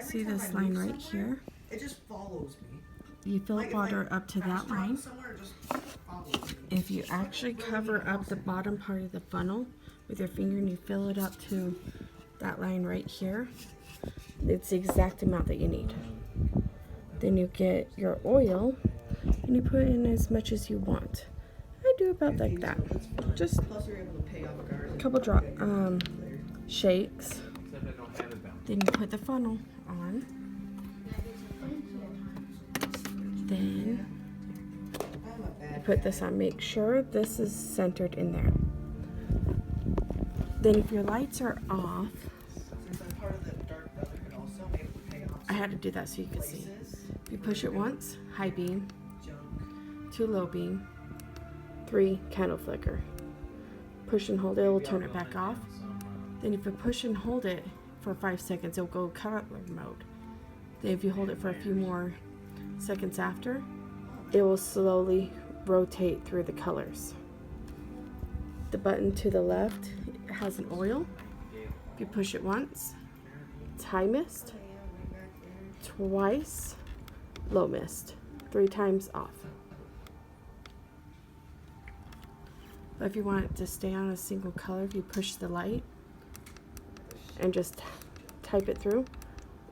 See this line right here? It just follows me. You fill water up to that line. If you actually cover up the bottom part of the funnel with your finger and you fill it up to that line right here, it's the exact amount that you need. Then you get your oil and you put in as much as you want. I do about like that. Just a couple drop shakes. Then you put the funnel on. Then you put this on. Make sure this is centered in there. Then if your lights are off, I had to do that so you could see. You push it once, high beam, 2 low beam, 3 candle flicker. Push and hold it, will turn it back off. Then if you push and hold it for 5 seconds, it'll go color mode. Then if you hold it for a few more seconds after, it will slowly rotate through the colors. The button to the left has an oil. If you push it once, it's high mist, twice low mist, 3 times off. But if you want it to stay on a single color, if you push the light and just type it through,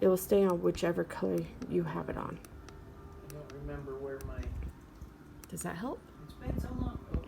it will stay on whichever color you have it on. I don't remember where my... Does that help?